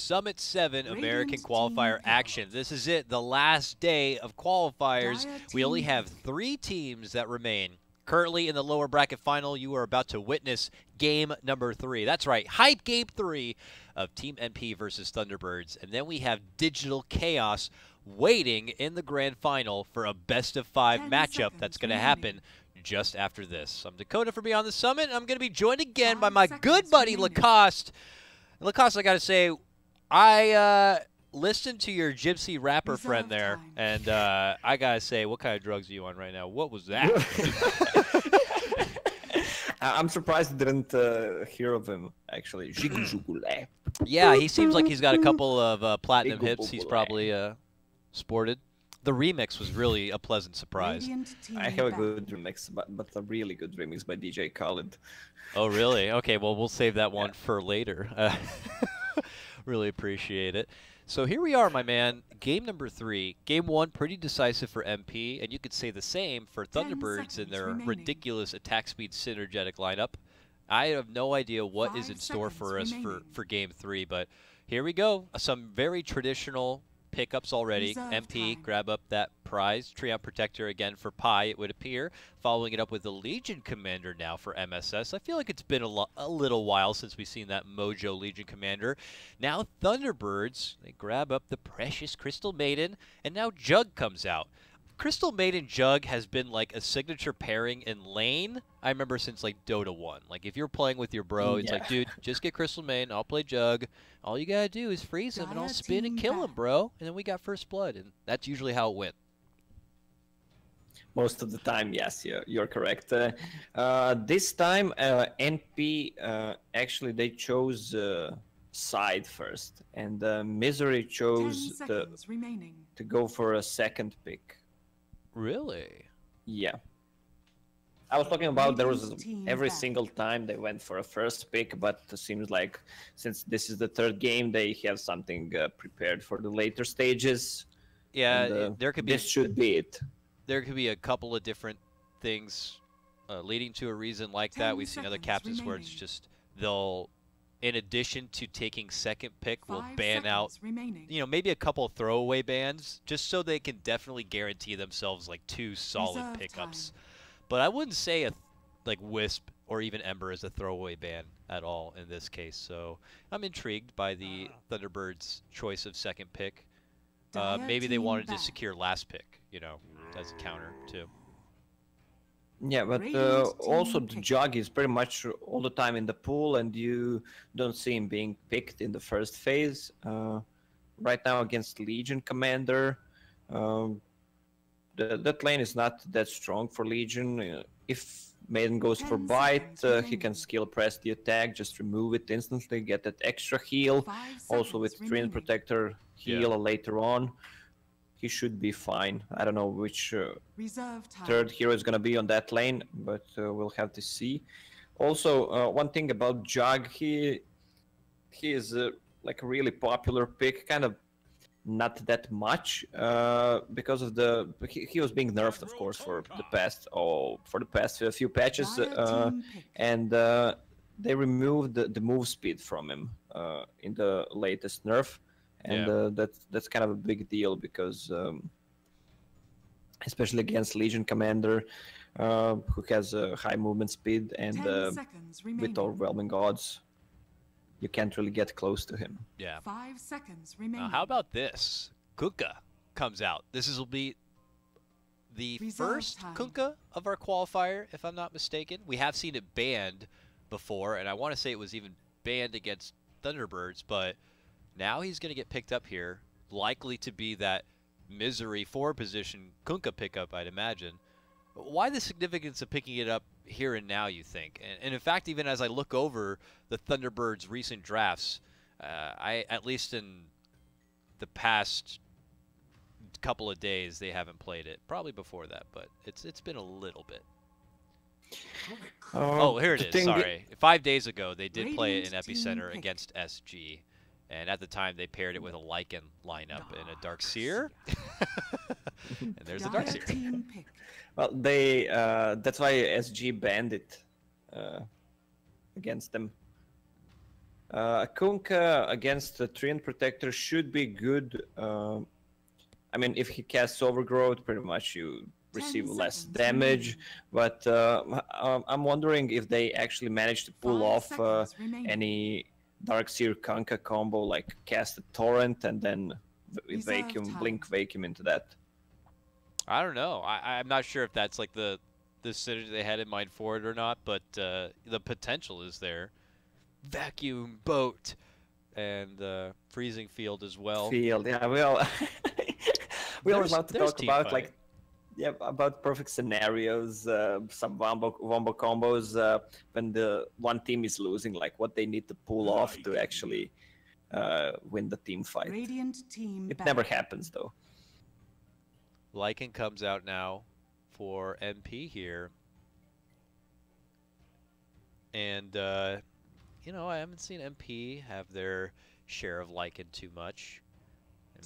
Summit 7 American Qualifier action. This is it, the last day of qualifiers. We only have 3 teams that remain. Currently in the lower bracket final, you are about to witness game number 3. That's right, hype game 3 of Team MP versus Thunderbirds. And then we have Digital Chaos waiting in the grand final for a best-of-5 matchup that's going to happen just after this. I'm Dakota for Beyond the Summit. I'm going to be joined again by my good buddy Lacoste. Lacoste, I got to say, I listened to your gypsy rapper friend there, and I got to say, what kind of drugs are you on right now? What was that? I'm surprised I didn't hear of him, actually. Yeah, he seems like he's got a couple of platinum hits he's probably sported. The remix was really a pleasant surprise. I have a good remix, but a really good remix by DJ Khaled. Oh, really? Okay, well, we'll save that one for later. Really appreciate it. So here we are, my man. Game number 3. Game 1, pretty decisive for MP, and you could say the same for Thunderbirds in their ridiculous attack speed synergetic lineup. I have no idea what is in store for us for Game 3, but here we go. Some very traditional pickups already. MP, grab up that prize. Treant Protector again for Pi, it would appear. Following it up with the Legion Commander now for MSS. I feel like it's been a little while since we've seen that Mojo Legion Commander. Now Thunderbirds, they grab up the precious Crystal Maiden, and now Jug comes out. Crystal Maiden Jug has been like a signature pairing in lane, I remember since like Dota 1. Like if you're playing with your bro, it's like, dude, just get Crystal Maiden, I'll play Jug. All you gotta do is freeze him and I'll spin and kill him, bro. And then we got first blood, and that's usually how it went. Most of the time, yes, you're correct. This time, NP, actually they chose side first, and Misery chose to go for a second pick. Really? Yeah. I was talking about there was every single time they went for a first pick, but it seems like since this is the 3rd game, they have something prepared for the later stages. Yeah, and, there could be. This should be it. There could be a couple of different things leading to a reason like that. We've seen other captains where it's just they'll, in addition to taking second pick, will ban out, you know, maybe a couple of throwaway bans just so they can definitely guarantee themselves like 2 solid pickups. But I wouldn't say like Wisp or even Ember is a throwaway ban at all in this case. So I'm intrigued by the Thunderbirds' choice of second pick. Maybe they wanted to secure last pick, you know, as a counter too. Yeah, but also the Jug is pretty much all the time in the pool, and you don't see him being picked in the first phase. Right now against Legion Commander, that lane is not that strong for Legion. If Maiden goes for bite, he can skill press the attack, just remove it instantly, get that extra heal. Also with Treant Protector heal later on. He should be fine. I don't know which 3rd hero is going to be on that lane, but we'll have to see. Also, one thing about Jug, he is like a really popular pick, kind of not that much because of the he was being nerfed, of course, for the past few patches, and they removed the move speed from him in the latest nerf. And that's kind of a big deal because, especially against Legion Commander, who has a high movement speed and with overwhelming odds, you can't really get close to him. Yeah. 5 seconds remaining. How about this? Kunkka comes out. This will be the first Kunkka of our qualifier, if I'm not mistaken. We have seen it banned before, and I want to say it was even banned against Thunderbirds, but now he's going to get picked up here, likely to be that Misery 4-position Kunkka pickup, I'd imagine. Why the significance of picking it up here and now, you think? And in fact, even as I look over the Thunderbirds' recent drafts, at least in the past couple of days, they haven't played it. Probably before that, but it's been a little bit. Oh, here it is. Sorry. 5 days ago, they did play it in Epicenter against SG. And at the time, they paired it with a Lycan lineup and a Darkseer. And there's the Darkseer. Well, that's why SG banned it against them. Kunkka against the Treant Protector should be good. I mean, if he casts Overgrowth, pretty much you receive less damage. But I'm wondering if they actually managed to pull off any Darkseer Kunkka combo, like cast a Torrent and then Blink Vacuum into that. I don't know. I'm not sure if that's like the synergy they had in mind for it or not, but the potential is there. Vacuum Boat and Freezing Field as well. Field, yeah. Well, we always love to talk about like, yeah, about perfect scenarios, some wombo combos when the one team is losing, like what they need to pull off to actually win the team fight. It never happens though. Lycan comes out now for MP here, and you know, I haven't seen MP have their share of Lycan too much.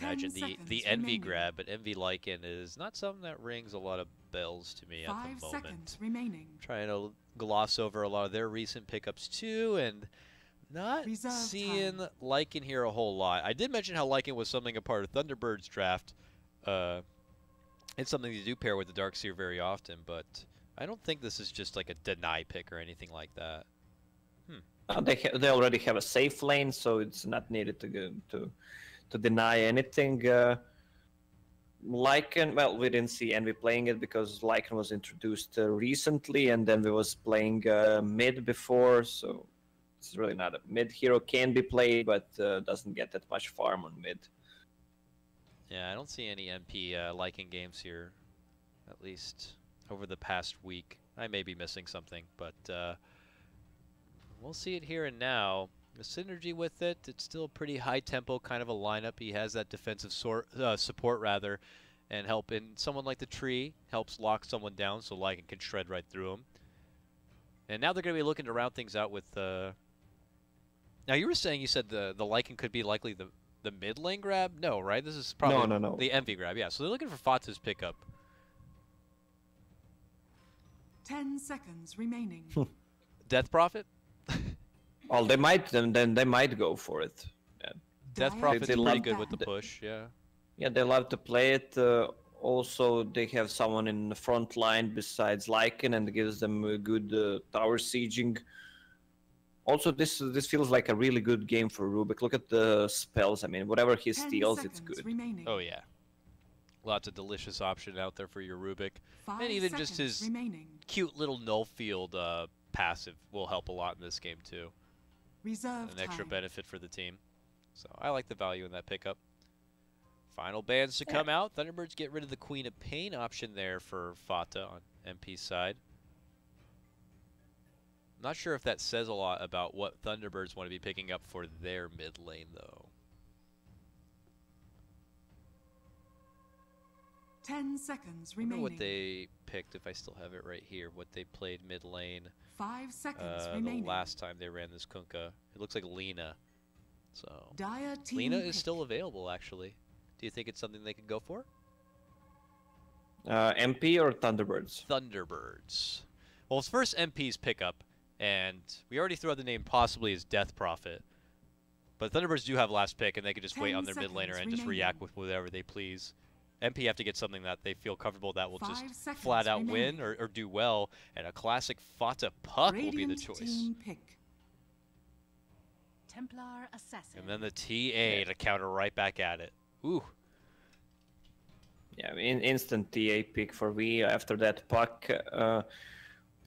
Imagine the Envy grab, but Envy Lycan is not something that rings a lot of bells to me at the moment. Trying to gloss over a lot of their recent pickups too, and not seeing Lycan here a whole lot. I did mention how Lycan was something a part of Thunderbird's draft. It's something you do pair with the Darkseer very often, but I don't think this is just like a deny pick or anything like that. They already have a safe lane, so it's not needed to deny anything. Lycan, well, we didn't see Envy playing it because Lycan was introduced recently, and then we was playing mid before, so it's really not a mid hero. Can be played, but doesn't get that much farm on mid. Yeah, I don't see any MP Lycan games here, at least over the past week. I may be missing something, but we'll see it here and now. The synergy with it, it's still a pretty high tempo kind of a lineup. He has that defensive support rather, and help in someone like the tree helps lock someone down so Lycan can shred right through him. And now they're going to be looking to round things out with now you were saying you said the Lycan could be likely the mid lane grab? No, right? This is probably no. The Envy grab. Yeah, so they're looking for Fata's pickup. 10 seconds remaining. Death Prophet? Well, they might then they might go for it. Yeah. Death Prophet's pretty good with the push, yeah. Yeah, they love to play it. Also, they have someone in the front line besides Lycan, and gives them a good tower sieging. Also, this feels like a really good game for Rubik. Look at the spells. I mean, whatever he steals, it's good. Oh yeah, lots of delicious option out there for your Rubik, and even just his cute little null field passive will help a lot in this game too. An extra benefit for the team. So I like the value in that pickup. Final bans to come out. Thunderbirds get rid of the Queen of Pain option there for Fata on MP's side. Not sure if that says a lot about what Thunderbirds want to be picking up for their mid lane, though. 10 seconds remaining. I wonder remaining. what they picked, if I still have it right here, what they played mid lane 5 seconds remaining. the last time they ran this Kunkka. It looks like Lina. So Team Lina is pick. still available, actually. Do you think it's something they could go for? MP or Thunderbirds? Thunderbirds. Well, it's first MP's pickup, and we already threw out the name possibly as Death Prophet. But Thunderbirds do have last pick, and they could just wait on their mid laner and just react with whatever they please. MP have to get something that they feel comfortable that will just flat out win or do well, and a classic Fata Puck will be the choice. Templar Assassin. And then the TA to counter right back at it. Ooh. Yeah, I mean, instant TA pick for V after that Puck.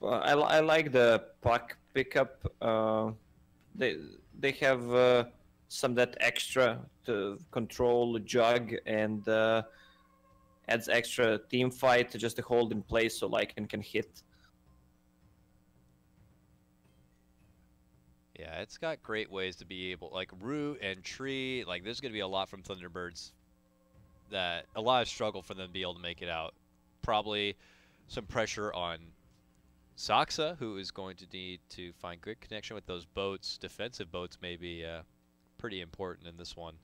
I like the Puck pickup. They have some that extra to control Jug and adds extra team fight just to hold in place so Lycan can hit. Yeah, it's got great ways to be able, like Root and Tree, like there's going to be a lot from Thunderbirds that, a lot of struggle for them to be able to make it out. Probably some pressure on Saksa, who is going to need to find good connection with those boats. Defensive boats may be pretty important in this one.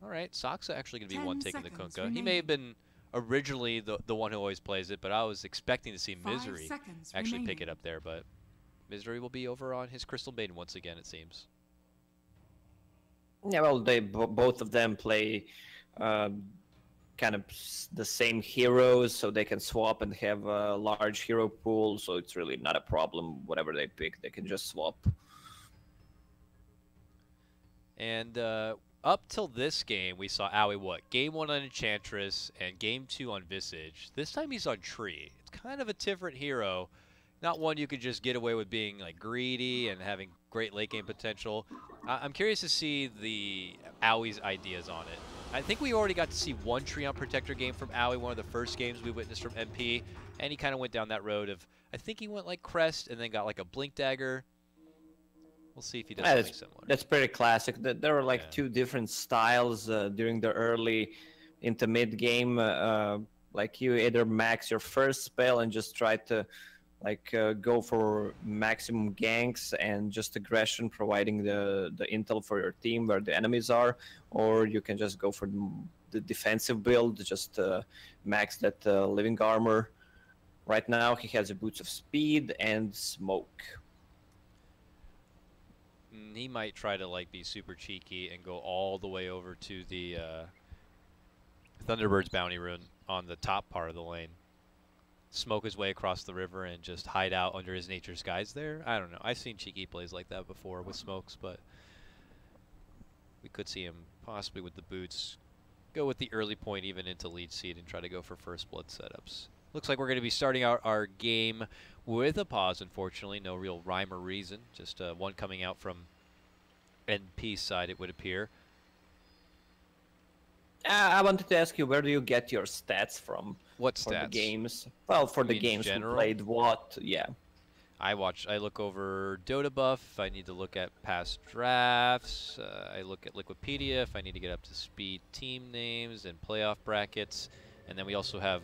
All right, Saksa actually going to be one taking the Kunkka. Remaining. He may have been originally the one who always plays it, but I was expecting to see Misery actually pick it up there, but Misery will be over on his Crystal Maiden once again, it seems. Yeah, well, both of them play uh, kind of the same heroes, so they can swap and have a large hero pool. So it's really not a problem. Whatever they pick, they can just swap. And up till this game, we saw Owie what? Game 1 on Enchantress and Game 2 on Visage. This time he's on Tree. It's kind of a different hero. Not one you could just get away with being like greedy and having great late game potential. I'm curious to see the Owie's ideas on it. I think we already got to see one Tree on Protector game from Owie, one of the first games we witnessed from MP, and he kind of went down that road of, I think he went like Crest and then got like a Blink Dagger. We'll see if he does something similar. That's pretty classic. There are like Yeah. two different styles during the early into mid game. Like you either max your first spell and just try to like go for maximum ganks and just aggression, providing the intel for your team where the enemies are, or you can just go for the defensive build, just max that living armor. Right now he has a boots of speed and smoke. He might try to like be super cheeky and go all the way over to the Thunderbird's bounty rune on the top part of the lane. Smoke his way across the river and just hide out under his nature's skies there. I don't know. I've seen cheeky plays like that before with smokes, but we could see him possibly with the boots go with the early point even into lead seed and try to go for first blood setups. Looks like we're going to be starting out our game with a pause, unfortunately. No real rhyme or reason. Just one coming out from NP side, it would appear. I wanted to ask you, where do you get your stats from? What for stats? the games? Well, for the In games we general? played, what? Yeah. I look over Dota buff if I need to look at past drafts. I look at Liquipedia if I need to get up to speed team names and playoff brackets. And then we also have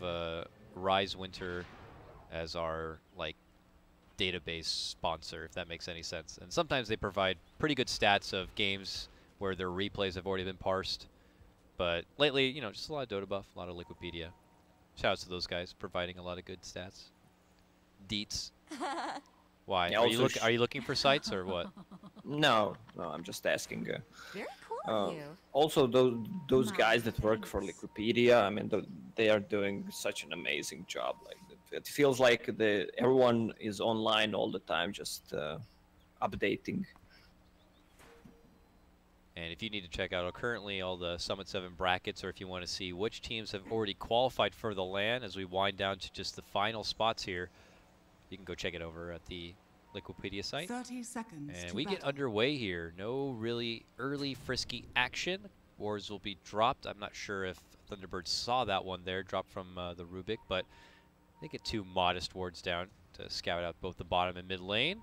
Rise Winter as our like database sponsor, if that makes any sense. And sometimes they provide pretty good stats of games where their replays have already been parsed. But lately, you know, just a lot of Dota buff, a lot of Liquipedia. Shoutouts to those guys providing a lot of good stats. Deets. Why? Yeah, Are you looking for sites or what? No, I'm just asking. Very cool of you. Also, those guys that work for Liquipedia, I mean, they are doing such an amazing job. Like it feels like everyone is online all the time, just updating. And if you need to check out currently all the Summit 7 brackets, or if you want to see which teams have already qualified for the LAN as we wind down to just the final spots here, you can go check it over at the Liquipedia site. 30 seconds. And to we get battle. underway here. No really early frisky action. Wars will be dropped. I'm not sure if Thunderbird saw that one there, dropped from the Rubik, but they get 2 modest wards down to scout out both the bottom and mid lane.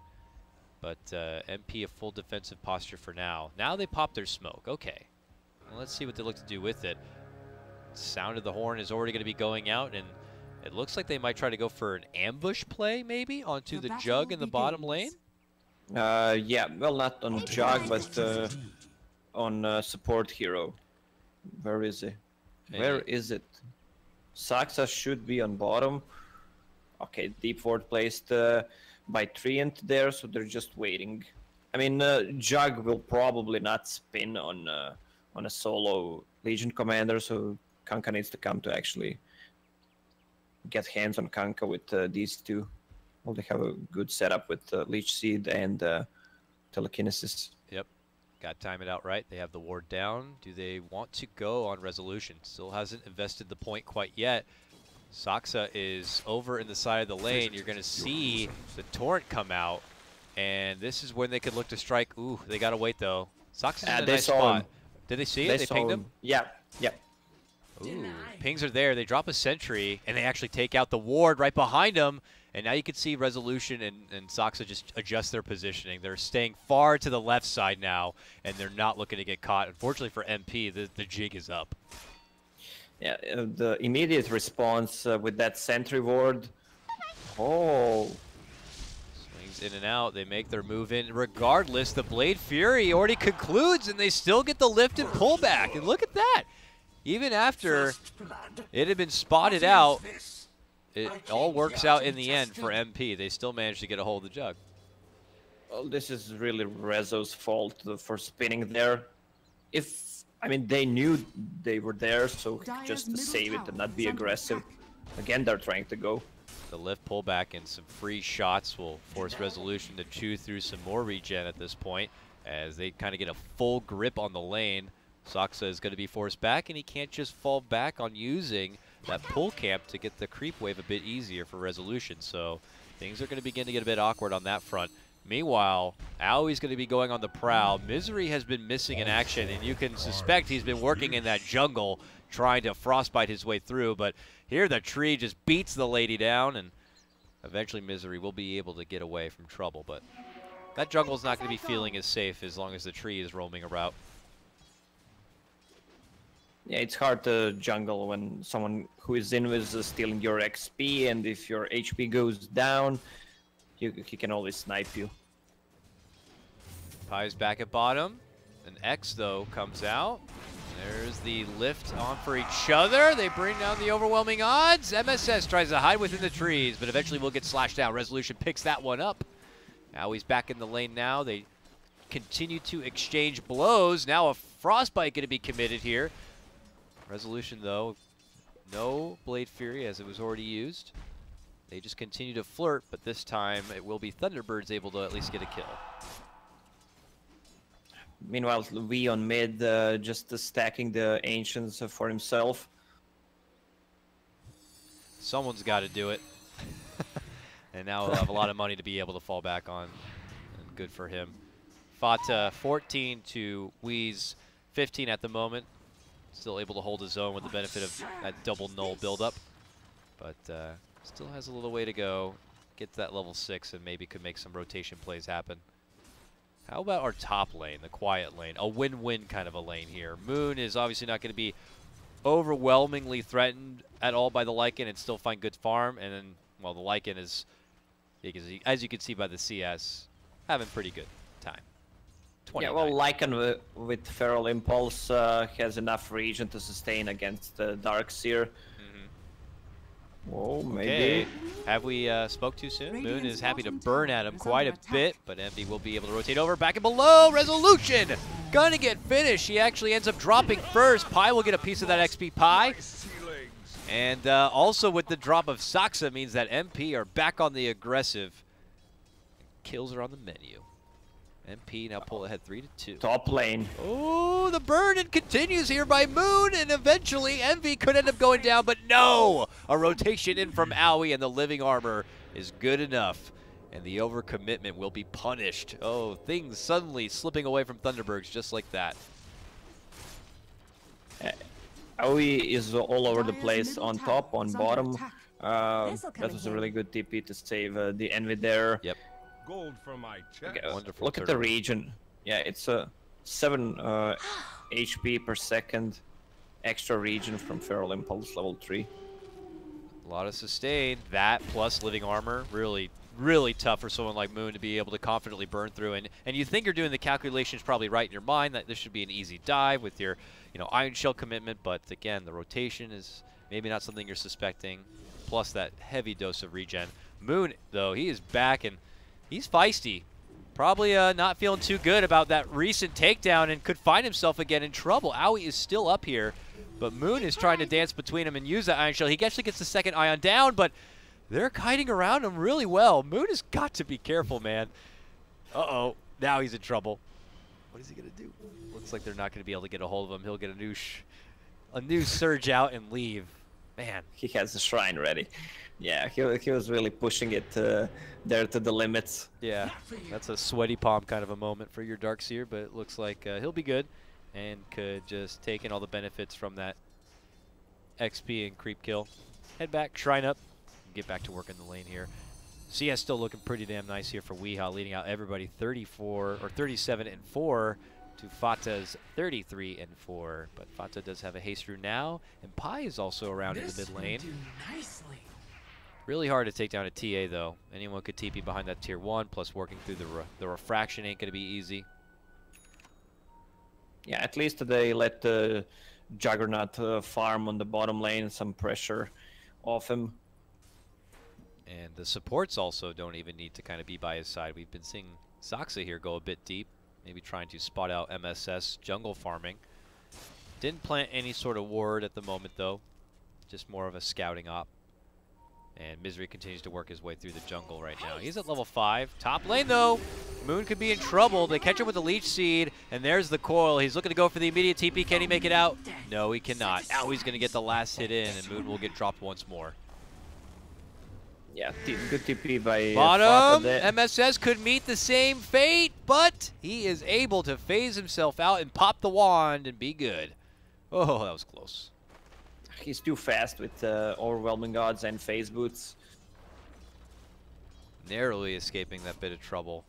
But MP a full defensive posture for now. Now they pop their smoke. Okay. Well, let's see what they look to do with it. Sound of the horn is already going to be going out, and it looks like they might try to go for an ambush play, maybe, onto the jug in the bottom lane. Yeah, well, not on Jug, but on support hero. Where is he? Where is it? Saxa should be on bottom. Okay, deep ward placed by Treant there, so they're just waiting. I mean, Jug will probably not spin on a solo Legion commander, so Kanka needs to come to actually get hands on Kanka with these two. Well, they have a good setup with Leech Seed and Telekinesis. Yep. Got to time it out right. They have the ward down. Do they want to go on resolution? Still hasn't invested the point quite yet. Saxa is over in the side of the lane. You're going to see the torrent come out, and this is when they could look to strike. Ooh, they got to wait, though. Saxa's in a nice spot. Did they see it? They pinged him? Yeah. Ooh, pings are there. They drop a sentry, and they actually take out the ward right behind them. And now you can see Resolution and Saxa just adjust their positioning. They're staying far to the left side now, and they're not looking to get caught. Unfortunately for MP, the jig is up. Yeah, the immediate response with that sentry ward. Oh. Swings in and out. They make their move in. Regardless, the Blade Fury already concludes, and they still get the lift and pullback. And look at that. Even after it had been spotted out, it all works out in the end for MP. They still managed to get a hold of the jug. Well, this is really Rezo's fault for spinning there. if I mean they knew they were there, so Dire's just to middle save it tower and not be is under aggressive. attack. Again, they're trying to go. The lift pullback and some free shots will force Resolution to chew through some more regen at this point as they kind of get a full grip on the lane. Saksa is going to be forced back, and he can't just fall back on using that pull camp to get the creep wave a bit easier for Resolution. So things are going to begin to get a bit awkward on that front. Meanwhile, Aui's going to be going on the prowl. Misery has been missing in action, and you can suspect he's been working in that jungle trying to frostbite his way through, but here the tree just beats the lady down, and eventually Misery will be able to get away from trouble, but that jungle's not going to be feeling as safe as long as the tree is roaming about. Yeah, it's hard to jungle when someone who is in is stealing your XP, and if your HP goes down, he can always snipe you. Pie's back at bottom. An X, though, comes out. There's the lift on for each other. They bring down the overwhelming odds. MSS tries to hide within the trees, but eventually will get slashed down. Resolution picks that one up. Now he's back in the lane now. They continue to exchange blows. Now a frostbite going to be committed here. Resolution, though, no Blade Fury as it was already used. They just continue to flirt, but this time it will be TBirds able to at least get a kill. Meanwhile, V on mid, just stacking the Ancients for himself. Someone's got to do it. And now he'll have a lot of money to be able to fall back on. And good for him. Fata 14 to Wheeze 15 at the moment. Still able to hold his own with the benefit of that double null buildup. But still has a little way to go. Get to that level 6 and maybe could make some rotation plays happen. How about our top lane, the quiet lane? A win-win kind of a lane here. Moon is obviously not going to be overwhelmingly threatened at all by the Lycan and still find good farm. And then, well, the Lycan is, as you can see by the CS, having pretty good time. Yeah, well, Lycan with Feral Impulse has enough regen to sustain against Darkseer. Whoa, maybe. Okay. Have we spoke too soon? Moon is happy to burn at him quite a bit, but Envy will be able to rotate over. Back and below, Resolution! Gonna get finished. He actually ends up dropping first. Pi will get a piece of that XP Pi. And also with the drop of Saksa means that MP are back on the aggressive. Kills are on the menu. MP now pull ahead 3-2. Top lane. Oh, the burn and continues here by Moon, and eventually Envy could end up going down, but no! A rotation in from Aoi, and the living armor is good enough, and the overcommitment will be punished. Oh, things suddenly slipping away from TBirds just like that. Aoi is all over the place, on top, on bottom. That was a really good TP to save the Envy there. Yep. Gold for my chest. Okay, Wonderful look at the region. Yeah, it's a 7 HP per second extra region from Feral Impulse level 3. A lot of sustain. That plus living armor, really, really tough for someone like Moon to be able to confidently burn through. And you think you're doing the calculations probably right in your mind that this should be an easy dive with your, Iron Shell commitment. But again, the rotation is maybe not something you're suspecting. Plus that heavy dose of regen. Moon, though, he is back and he's feisty. Probably not feeling too good about that recent takedown and could find himself again in trouble. Aoi is still up here, but Moon is trying to dance between him and use that Iron Shell. He actually gets the second Ion down, but they're kiting around him really well. Moon has got to be careful, man. Uh-oh, now he's in trouble. What is he going to do? Looks like they're not going to be able to get a hold of him. He'll get a new surge out and leave. Man. He has the shrine ready. Yeah, he was really pushing it there to the limits. Yeah, that's a sweaty palm kind of a moment for your Darkseer, but it looks like he'll be good and could just take in all the benefits from that XP and creep kill. Head back, shrine up, and get back to work in the lane here. CS still looking pretty damn nice here for Weehaw, leading out everybody 37-4 to Fata's 33-4. But Fata does have a haste through now, and Pi is also around in the mid lane. Really hard to take down a TA, though. Anyone could TP behind that tier 1, plus working through the refraction ain't going to be easy. Yeah, at least they let the Juggernaut farm on the bottom lane, some pressure off him. And the supports also don't even need to kind of be by his side. We've been seeing Saksa here go a bit deep. Maybe trying to spot out MSS jungle farming. Didn't plant any sort of ward at the moment, though. Just more of a scouting op. And Misery continues to work his way through the jungle right now. He's at level 5. Top lane, though. Moon could be in trouble. They catch him with the Leech Seed, and there's the coil. He's looking to go for the immediate TP. Can he make it out? No, he cannot. Now he's going to get the last hit in, and Moon will get dropped once more. Yeah, good TP by Bottom, Fata. MSS could meet the same fate, but he is able to phase himself out and pop the wand and be good. Oh, that was close. He's too fast with overwhelming odds and phase boots. Narrowly escaping that bit of trouble.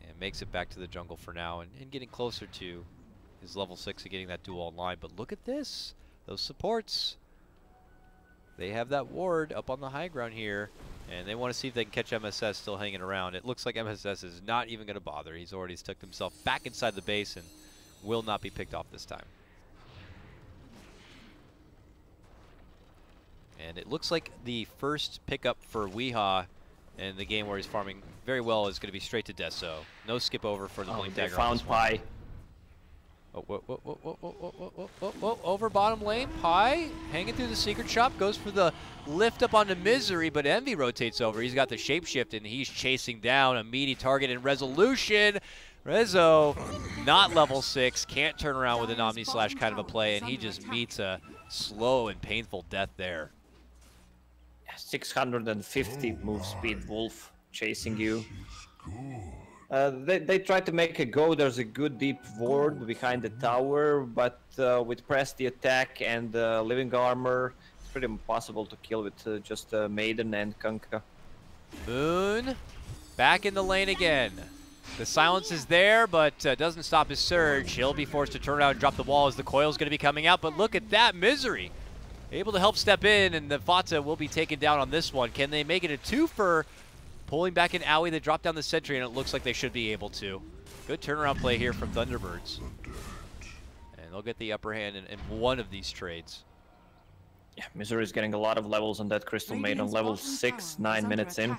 And makes it back to the jungle for now and getting closer to his level 6 and getting that duel online. But look at this. Those supports. They have that ward up on the high ground here. And they want to see if they can catch MSS still hanging around. It looks like MSS is not even going to bother. He's already stuck himself back inside the base and will not be picked off this time. And it looks like the first pickup for Weehaw in the game where he's farming very well is going to be straight to Deso. No skip over for the Blink They Dagger. found Pi. Oh, whoa, over bottom lane. Pi hanging through the secret shop, goes for the lift up onto Misery, but Envy rotates over. He's got the shapeshift and he's chasing down a meaty target in Resolution. Rezo, not level 6, can't turn around with an Omni Slash kind of a play, and he just meets a slow and painful death there. 650 move speed Wolf chasing you. They try to make a go. There's a good deep ward behind the tower, but with press the attack and living armor, it's pretty impossible to kill with just Maiden and Kunkka. Moon back in the lane again. The silence is there, but doesn't stop his surge. He'll be forced to turn around and drop the wall as the coil's going to be coming out, but look at that, Misery. Able to help step in, and the Fata will be taken down on this one. Can they make it a twofer? Pulling back in Owie, they drop down the sentry, and it looks like they should be able to. Good turnaround play here from ThunderBirds. And they'll get the upper hand in one of these trades. Yeah, Misery is getting a lot of levels on that Crystal Maiden. Level 6, 9 minutes in.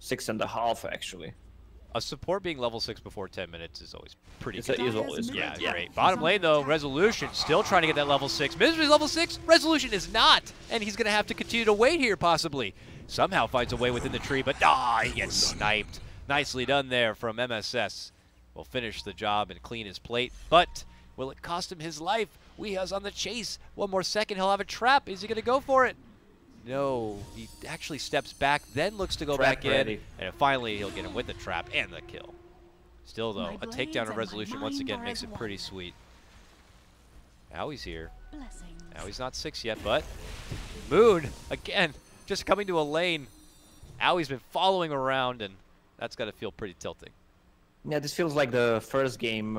6.5 actually. A support being level 6 before 10 minutes is always pretty It's good. always good. Yeah, great. Bottom lane, though, Resolution still trying to get that level 6. Misery's level 6, Resolution is not. And he's going to have to continue to wait here, possibly. Somehow finds a way within the tree, but he gets sniped. Nicely done there from MSS. Will finish the job and clean his plate, but will it cost him his life? Weehaw's on the chase. One more second, he'll have a trap. Is he going to go for it? No, he actually steps back, then looks to go Trap back ready. in, and finally he'll get him with the trap and the kill. Still, though, a takedown of Resolution once again makes it pretty sweet. Now he's here. Blessings. Now he's not 6 yet, but Moon, again, just coming to a lane. Owie's been following around, and that's got to feel pretty tilting. Yeah, this feels like the first game.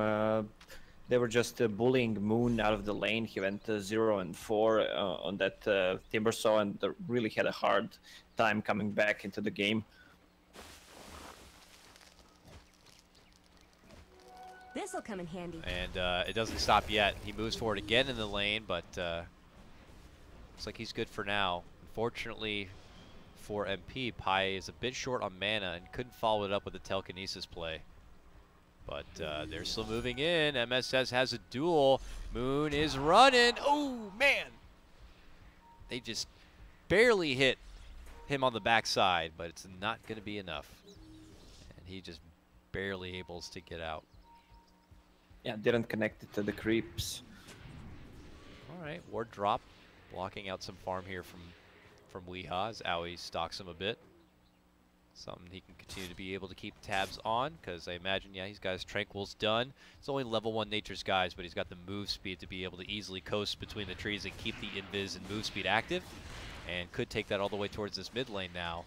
They were just bullying Moon out of the lane. He went 0 and 4 on that Timbersaw, and really had a hard time coming back into the game. This'll come in handy. And it doesn't stop yet. He moves forward again in the lane, but looks like he's good for now. Unfortunately for MP, Pi is a bit short on mana and couldn't follow it up with a telekinesis play. But they're still moving in. MSS has a duel. Moon is running. Oh, man. They just barely hit him on the backside, but it's not going to be enough. And he just barely able to get out. Yeah, didn't connect it to the creeps. All right, ward drop. Blocking out some farm here from Weehaw as Owie stalks him a bit. Something he can continue to be able to keep tabs on, because I imagine, yeah, he's got his Tranquil's done. It's only level 1 Nature's Guys, but he's got the move speed to be able to easily coast between the trees and keep the invis and move speed active. And could take that all the way towards this mid lane now,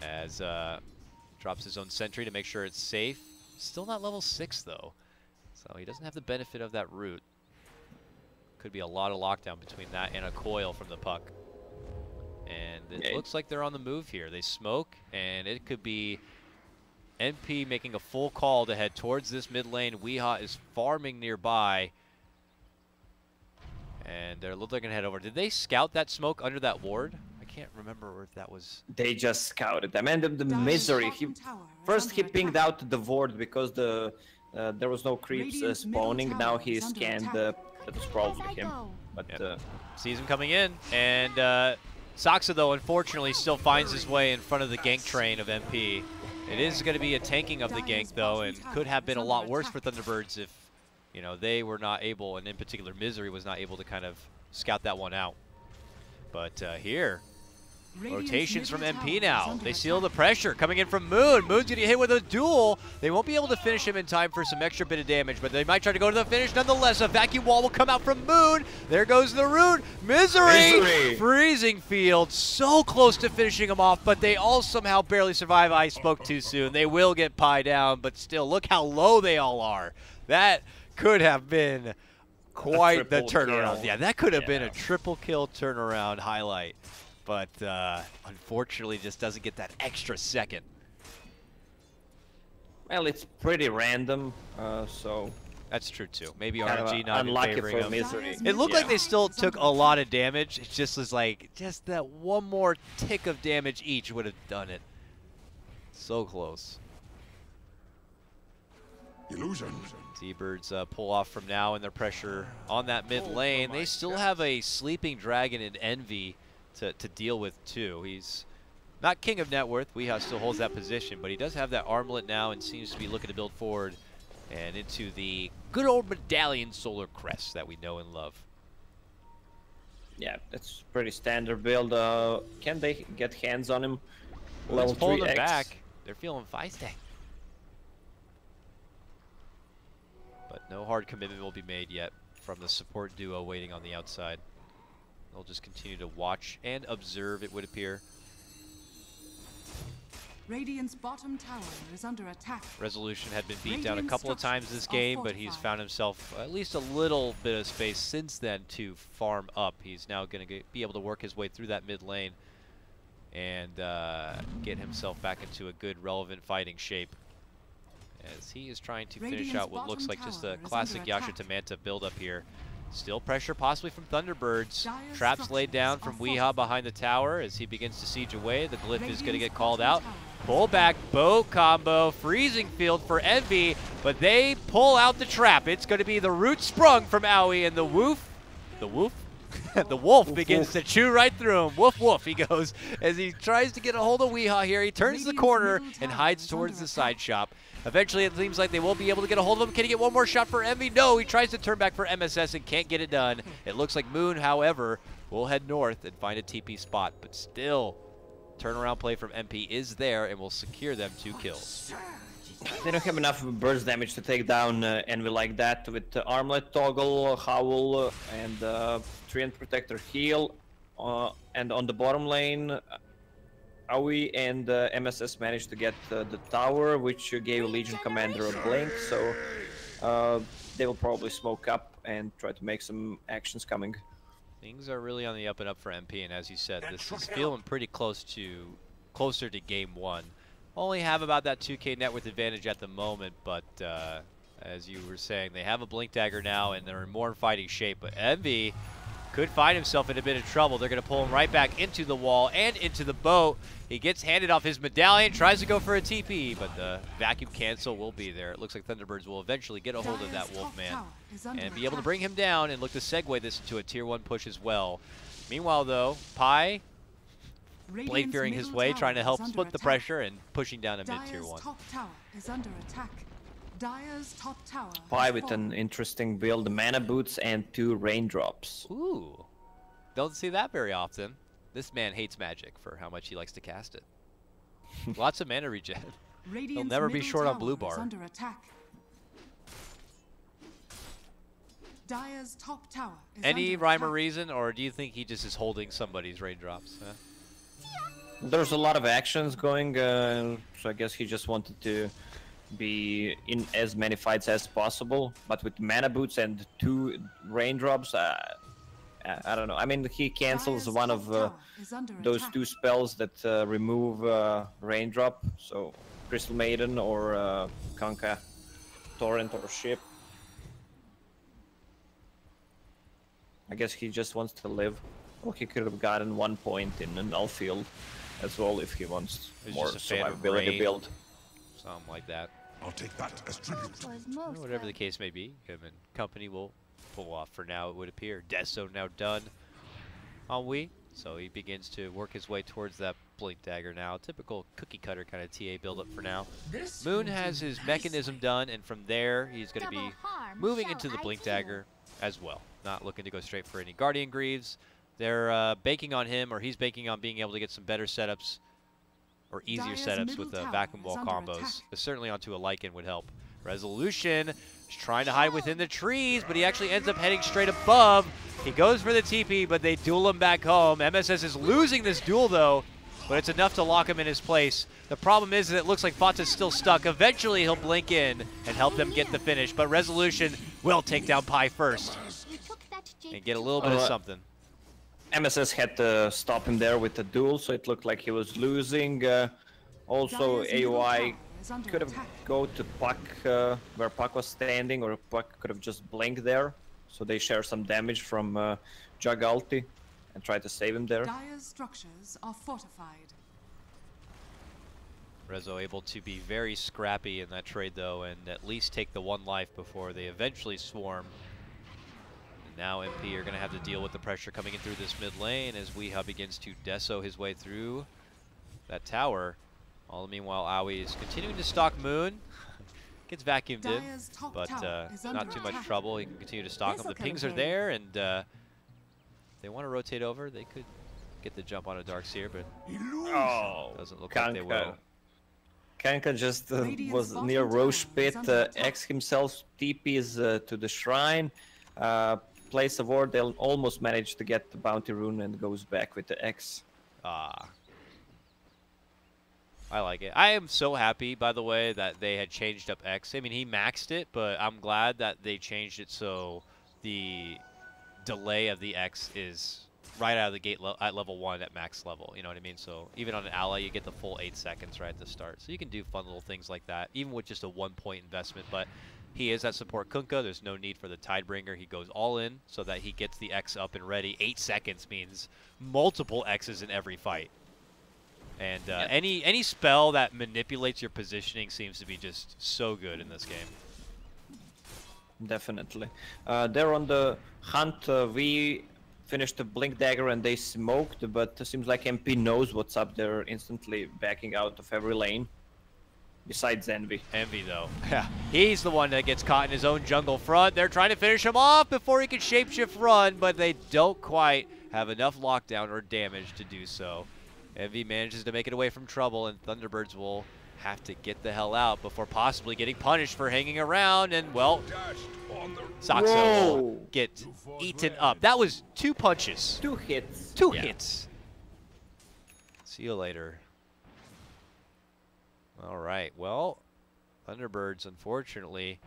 as drops his own sentry to make sure it's safe. Still not level 6, though, so he doesn't have the benefit of that root. Could be a lot of lockdown between that and a coil from the puck. And it looks like they're on the move here. They smoke, and it could be NP making a full call to head towards this mid lane. Weehaw is farming nearby, and they're going to head over. Did they scout that smoke under that ward? I can't remember if that was... They just scouted them, and the Dire's misery. bottom tower is First he under pinged attack. out the ward because there was no creeps Radiant's middle spawning. tower Now he is under scanned. attack. That was probably him. But Yep. Sees him coming in, and Saksa, though, unfortunately still finds his way in front of the gank train of MP. It is going to be a tanking of the gank, though, and could have been a lot worse for Thunderbirds if, you know, they were not able, and in particular Misery was not able to kind of scout that one out. But here, Radiant's rotations from middle MP tower is now. under They seal attack. the pressure coming in from Moon. Moon's going to get hit with a duel. They won't be able to finish him in time for some extra bit of damage, but they might try to go to the finish nonetheless. A vacuum wall will come out from Moon. There goes the rune. Misery! Freezing field. So close to finishing him off, but they all somehow barely survive. I spoke too soon. They will get Pi down, but still, look how low they all are. That could have been quite the triple turnaround. kill. Yeah, that could have been Yeah. a triple kill turnaround highlight. But unfortunately just doesn't get that extra second. well, it's pretty random. So That's true too. Maybe kind of RNG not in unlucky favoring for him. misery. It looked Yeah. like they still took a lot of damage. It just was like, just that one more tick of damage each would have done it. So close. Illusion. TBirds pull off from now in their pressure on that mid lane. They still have a sleeping dragon in Envy to deal with too. He's not king of net worth. Weehaw still holds that position, but he does have that armlet now and seems to be looking to build forward and into the good old medallion solar crest that we know and love. Yeah, that's pretty standard build. Can they get hands on him? Well, it's pulling them 3X. back. They're feeling feisty. But no hard commitment will be made yet from the support duo waiting on the outside. They'll just continue to watch and observe, it would appear. Radiant's bottom tower is under attack. Resolution had been beat down a Radiant couple of times this structures are game, but he's fortified. found himself at least a little bit of space since then to farm up. He's now going to be able to work his way through that mid lane and get himself back into a good, relevant fighting shape, as he is trying to finish Radiant's out what looks bottom like just tower a is classic under Yasha attack. to Manta build up here. Still pressure possibly from Thunderbirds. Dire's Traps laid down structures from are Weehaw fortified. behind the tower as he begins to siege away. The glyph is going to Radiant's get called bottom out. tower Pull back, boat combo, freezing field for Envy, but they pull out the trap. It's going to be the root sprung from Owie, and the wolf, the wolf begins to chew right through him. Woof, woof, he goes as he tries to get a hold of Weehaw here. He turns the Radiant's corner middle and tower hides is towards under the attack. side shop. Eventually, it seems like they will be able to get a hold of him. Can he get one more shot for Envy? No, he tries to turn back for MSS and can't get it done. It looks like Moon, however, will head north and find a TP spot, but still, turnaround play from MP is there and will secure them 2 kills. They don't have enough burst damage to take down Envy like that with Armlet, Toggle, Howl, and Treant Protector heal. And on the bottom lane, Aoi and MSS managed to get the tower, which gave Legion Commander a blink, so they will probably smoke up and try to make some actions coming. Things are really on the up and up for MP, and as you said, this is feeling pretty closer to game 1. Only have about that 2K net worth advantage at the moment, but as you were saying, they have a blink dagger now, and they're in more fighting shape. But Envy could find himself in a bit of trouble. They're going to pull him right back into the wall and into the boat. He gets handed off his medallion, tries to go for a TP, but the vacuum cancel will be there. It looks like Thunderbirds will eventually get a hold of that Dire's Wolfman top tower is under and be able to attack. bring him down and look to segue this into a tier 1 push as well. Meanwhile, though, Pi blade Radiant's fearing his middle way, tower trying to help is under split the attack. pressure and pushing down a mid-tier Dire's 1. top tower is under attack. Dire's top tower Pi has with fallen. an interesting build, mana boots and 2 raindrops. Ooh, don't see that very often. This man hates magic for how much he likes to cast it. Lots of mana regen. Radiant's never be middle short on tower blue is bar. under attack. Dire's top tower is Any under rhyme or attack. reason, or do you think he just is holding somebody's raindrops? Huh? There's a lot of actions going, so I guess he just wanted to be in as many fights as possible. But with mana boots and 2 raindrops, I don't know. I mean, he cancels Dire's one top of tower is under those attack. 2 spells that remove raindrop, so Crystal Maiden or Kanka Torrent or Ship. I guess he just wants to live Well, he could have gotten 1 point in an null field as well if he wants It's more just a fan of survivability rain. build. Something like that. I'll take that as tribute. Whatever the case may be, him and company will pull off for now, it would appear. Deso now done on Wii, so he begins to work his way towards that Blink Dagger now. Typical cookie cutter kind of TA build-up for now. Moon has his mechanism done, and from there, he's going to be moving into the Blink Dagger as well. Not looking to go straight for any Guardian Greaves. They're banking on him, or he's banking on being able to get some better setups, or easier setups with vacuum wall combos. But certainly onto a Lycan would help. Resolution is trying to hide within the trees, but he actually ends up heading straight above. He goes for the TP, but they duel him back home. MSS is losing this duel, though, but it's enough to lock him in his place. The problem is that it looks like Fata's still stuck. Eventually, he'll blink in and help them get the finish, but Resolution will take down Pi first and get a little bit of something. MSS had to stop him there with the duel, so it looked like he was losing. Also, AOI could have go to Puck where Puck was standing, or Puck could have just blinked there. So they share some damage from Jug ulti and try to save him there. Dire's structures are fortified. Rezo able to be very scrappy in that trade, though, and at least take the 1 life before they eventually swarm. And now MP are going to have to deal with the pressure coming in through this mid lane as Weeha begins to Deso his way through that tower. All the meanwhile, Aoi is continuing to stalk Moon. Gets vacuumed in, but not too much trouble. He can continue to stalk him. The pings are there, and if they want to rotate over, they could get the jump on a Darkseer, but doesn't look like they will. Kanka just was near Roche Pit, X himself TPs to the shrine, plays a ward, they'll almost manage to get the bounty rune and goes back with the X. I like it. I am so happy, by the way, that they had changed up X. I mean, he maxed it, but I'm glad that they changed it so the delay of the X is right out of the gate at level 1 at max level. You know what I mean? So even on an ally, you get the full 8 seconds right at the start. So you can do fun little things like that, even with just a 1-point investment. But he is that support Kunkka. There's no need for the Tidebringer. He goes all in so that he gets the X up and ready. 8 seconds means multiple X's in every fight. And any spell that manipulates your positioning seems to be just so good in this game. Definitely. They're on the hunt. We finished the Blink Dagger and they smoked, but it seems like MP knows what's up. They're instantly backing out of every lane. Besides Envy. Envy, though. Yeah. He's the one that gets caught in his own jungle front. They're trying to finish him off before he can shapeshift run, but they don't quite have enough lockdown or damage to do so. Envy manages to make it away from trouble, and Thunderbirds will have to get the hell out before possibly getting punished for hanging around, and, well, Saxo will get eaten up. That was 2 punches. 2 hits. 2 hits. See you later. All right, well, Thunderbirds, unfortunately,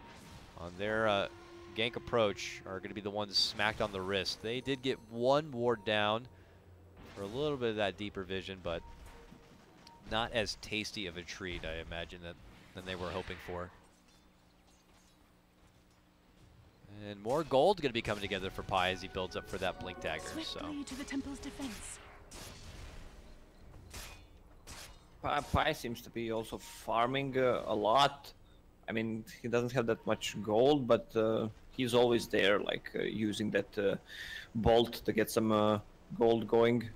on their gank approach, are going to be the ones smacked on the wrist. They did get 1 ward down for a little bit of that deeper vision, but not as tasty of a treat, I imagine, than they were hoping for. And more gold going to be coming together for Pi as he builds up for that Blink Dagger. So to the temple's defense. Pi seems to be also farming a lot. I mean, he doesn't have that much gold, but he's always there, like using that bolt to get some gold going.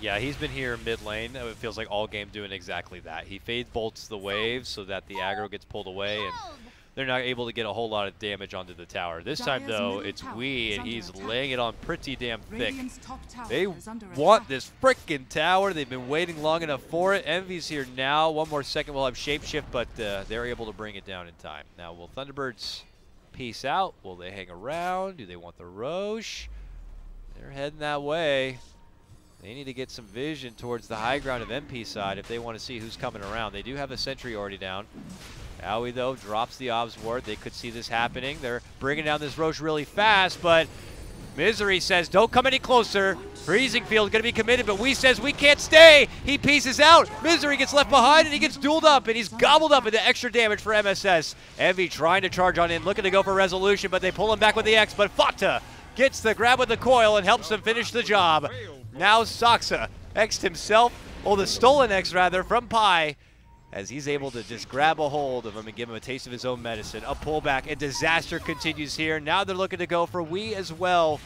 Yeah, he's been here mid lane. It feels like all game doing exactly that. He fade bolts the waves so that the aggro gets pulled away, and they're not able to get a whole lot of damage onto the tower. This time, though, it's Wii, and he's laying it on pretty damn thick. They want this frickin' tower. They've been waiting long enough for it. Envy's here now. 1 more second, we'll have Shapeshift, but they're able to bring it down in time. Now, will Thunderbirds peace out? Will they hang around? Do they want the Roche? They're heading that way. They need to get some vision towards the high ground of MP side if they want to see who's coming around. They do have a sentry already down. Aoi, though, drops the Obs ward. They could see this happening. They're bringing down this Roche really fast, but Misery says, don't come any closer. Freezing Field going to be committed, but Wii says, we can't stay. He pieces out. Misery gets left behind, and he gets dueled up, and he's gobbled up into extra damage for MSS. Envy trying to charge on in, looking to go for resolution, but they pull him back with the X, but Fata gets the grab with the coil and helps him finish the job. Now Saksa X'd himself, or the stolen X rather, from Pi, as he's able to just grab a hold of him and give him a taste of his own medicine. A pullback, and disaster continues here. Now they're looking to go for Wii as well.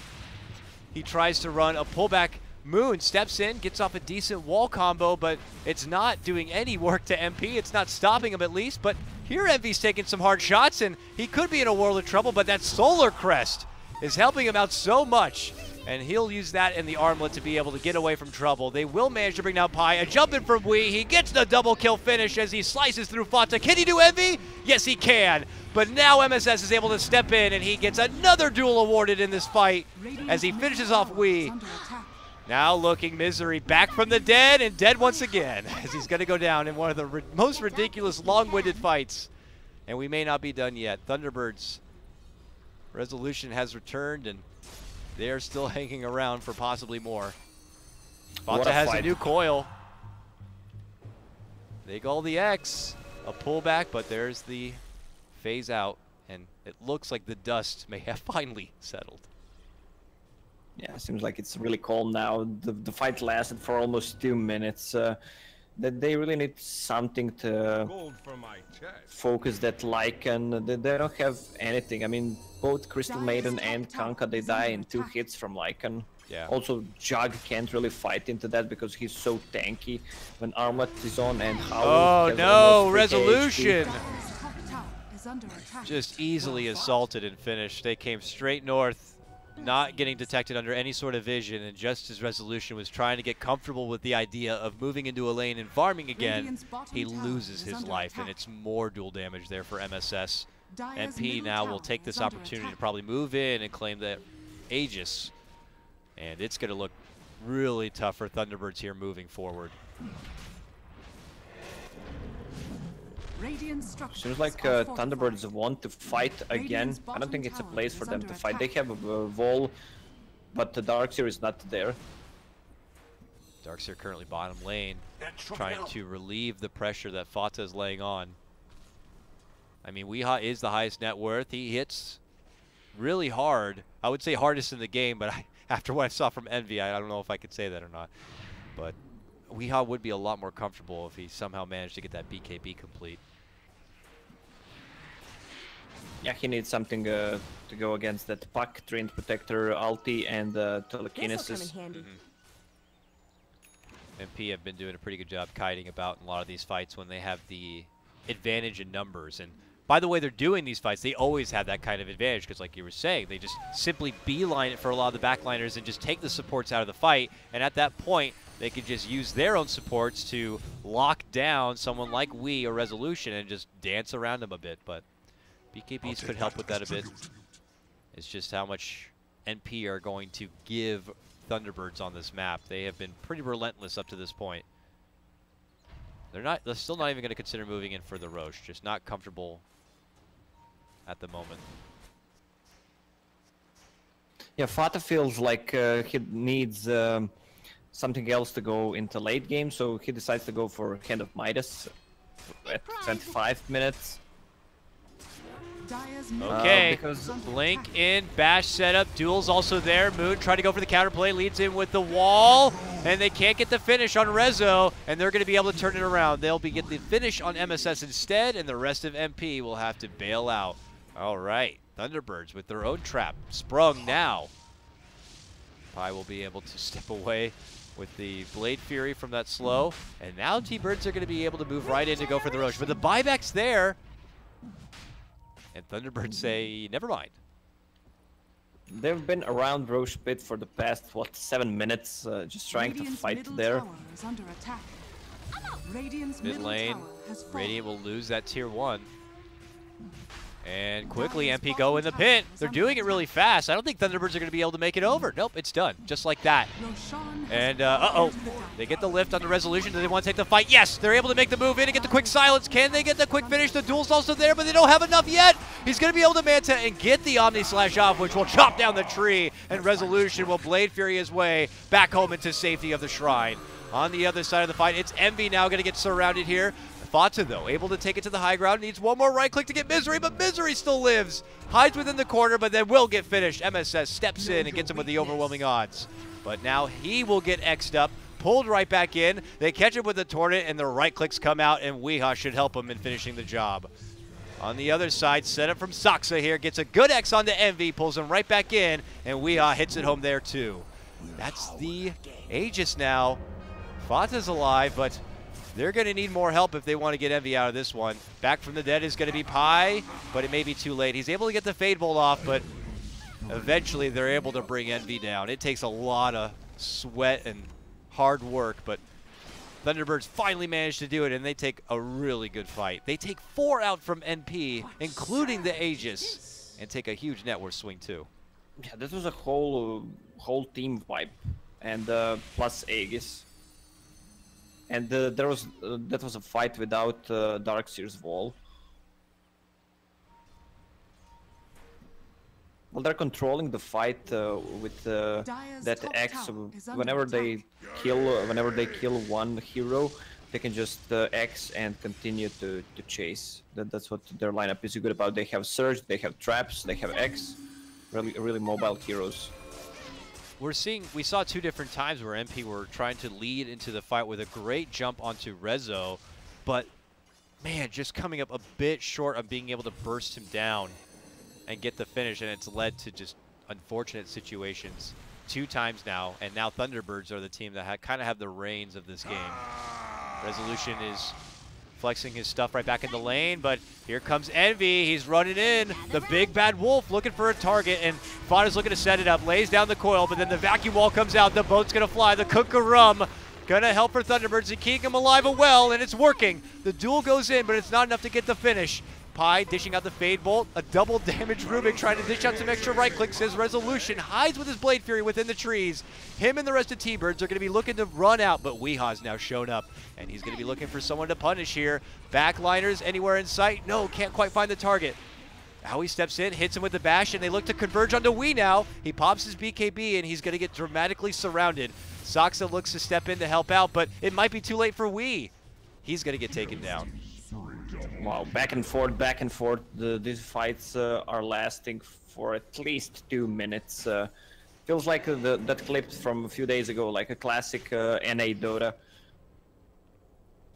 He tries to run a pullback. Moon steps in, gets off a decent wall combo, but it's not doing any work to MP. It's not stopping him at least, but here Envy's taking some hard shots, and he could be in a world of trouble, but that Solar Crest is helping him out so much, and he'll use that in the armlet to be able to get away from trouble. They will manage to bring down Pi. A jump in from Wii. He gets the double kill finish as he slices through Fata. Can he do Envy? Yes, he can. But now MSS is able to step in, and he gets another duel awarded in this fight as he finishes off Wii. Now looking Misery back from the dead, and dead once again, as he's going to go down in one of the most ridiculous long-winded fights. And we may not be done yet. Thunderbirds Resolution has returned, and they're still hanging around for possibly more. Fata has a new coil. They go the X. A pullback, but there's the phase out, and it looks like the dust may have finally settled. Yeah, seems like it's really calm now. The fight lasted for almost 2 minutes. That they really need something to focus that Lycan. They don't have anything. I mean, both Crystal Maiden and Kanka, they die in 2 hits from Lycan. Yeah. Also, Jug can't really fight into that because he's so tanky when Armlet is on, and Howl. Oh no, Resolution! Dire's top tower is under attack. Just easily assaulted and finished. They came straight north, not getting detected under any sort of vision, and just as Resolution was trying to get comfortable with the idea of moving into a lane and farming again, he loses his life, and it's more dual damage there for MSS. MP now will take this opportunity to probably move in and claim the Aegis, and it's going to look really tough for Thunderbirds here moving forward. Seems like Thunderbirds want to fight again. I don't think it's a place for them to fight. They have a wall, but the Darkseer is not there. Darkseer currently bottom lane, trying to relieve the pressure that Fata is laying on. I mean, Weeha is the highest net worth. He hits really hard. I would say hardest in the game, but after what I saw from Envy, I don't know if I could say that or not. But Weeha would be a lot more comfortable if he somehow managed to get that BKB complete. Yeah, he needs something to go against that Puck, Trained Protector, Ulti, and Telekinesis. MP have been doing a pretty good job kiting about in a lot of these fights when they have the advantage in numbers. And by the way they're doing these fights, they always have that kind of advantage because, like you were saying, they just simply beeline it for a lot of the backliners and just take the supports out of the fight. And at that point, they can just use their own supports to lock down someone like Wii or Resolution and just dance around them a bit. But BKBs could help with that a bit. It's just how much NP are going to give Thunderbirds on this map. They have been pretty relentless up to this point. They're still not even going to consider moving in for the Roche, just not comfortable at the moment. Yeah, Fata feels like he needs something else to go into late game, so he decides to go for Hand of Midas at 25 minutes. Okay, Blink in, Bash setup, Duel's also there. Moon trying to go for the counterplay, leads in with the wall, and they can't get the finish on Rezo, and they're going to be able to turn it around. They'll get the finish on MSS instead, and the rest of MP will have to bail out. All right, Thunderbirds with their own trap sprung now. Pi will be able to step away with the Blade Fury from that slow, and now TBirds are going to be able to move right in to go for the Roche, but the buyback's there. And Thunderbirds say, never mind. They've been around Roche Pit for the past, what, 7 minutes, just trying to fight there. Mid lane, Radiant will lose that tier 1. And quickly, MP go in the pit. They're doing it really fast. I don't think Thunderbirds are going to be able to make it over. Nope, it's done. Just like that. And, uh-oh. They get the lift on the Resolution. Do they want to take the fight? Yes, they're able to make the move in and get the quick silence. Can they get the quick finish? The duel's also there, but they don't have enough yet. He's going to be able to Manta and get the Omni Slash off, which will chop down the tree. And Resolution will Blade Fury his way back home into safety of the Shrine. On the other side of the fight, it's Envy now going to get surrounded here. Fata, though, able to take it to the high ground. Needs one more right click to get Misery, but Misery still lives. Hides within the corner, but then will get finished. MSS steps in and gets him with the overwhelming odds. But now he will get X'd up, pulled right back in. They catch him with the Tornado, and the right clicks come out, and Weehaw should help him in finishing the job. On the other side, set up from Saksa here. Gets a good X onto Envy, pulls him right back in, and Weehaw hits it home there too. That's the Aegis now. Fata's alive, but they're going to need more help if they want to get Envy out of this one. Back from the dead is going to be Pi, but it may be too late. He's able to get the Fade Bolt off, but eventually they're able to bring Envy down. It takes a lot of sweat and hard work, but Thunderbirds finally managed to do it, and they take a really good fight. They take 4 out from NP, including the Aegis, and take a huge net worth swing too. Yeah, this was a whole team wipe, and plus Aegis. And that was a fight without Darkseer's wall. Well, they're controlling the fight with that X. Whenever they kill one hero, they can just X and continue to chase. That's what their lineup is good about. They have Surge, they have Traps, they have X. Really mobile heroes. We saw 2 different times where MP were trying to lead into the fight with a great jump onto Rezo, but man, just coming up a bit short of being able to burst him down and get the finish, and it's led to just unfortunate situations 2 times now, and now Thunderbirds are the team that kind of have the reins of this game. Resolution is flexing his stuff right back in the lane, but here comes Envy. He's running in. The big bad wolf looking for a target, and Fada's looking to set it up. Lays down the coil, but then the vacuum wall comes out. The boat's going to fly. The Kookarum gonna help for Thunderbirds and keep him alive well, and it's working. The duel goes in, but it's not enough to get the finish. Pi dishing out the Fade Bolt. A double damage Rubik trying to dish out some extra right clicks. His Resolution hides with his Blade Fury within the trees. Him and the rest of TBirds are going to be looking to run out, but Weehaw's now shown up, and he's going to be looking for someone to punish here. Backliners anywhere in sight? No, can't quite find the target. Howie steps in, hits him with the bash, and they look to converge onto Wee now. He pops his BKB, and he's going to get dramatically surrounded. Saksa looks to step in to help out, but it might be too late for Wee. He's going to get taken down. Wow, back and forth, back and forth. These fights are lasting for at least 2 minutes. Feels like that clip from a few days ago, like a classic NA Dota.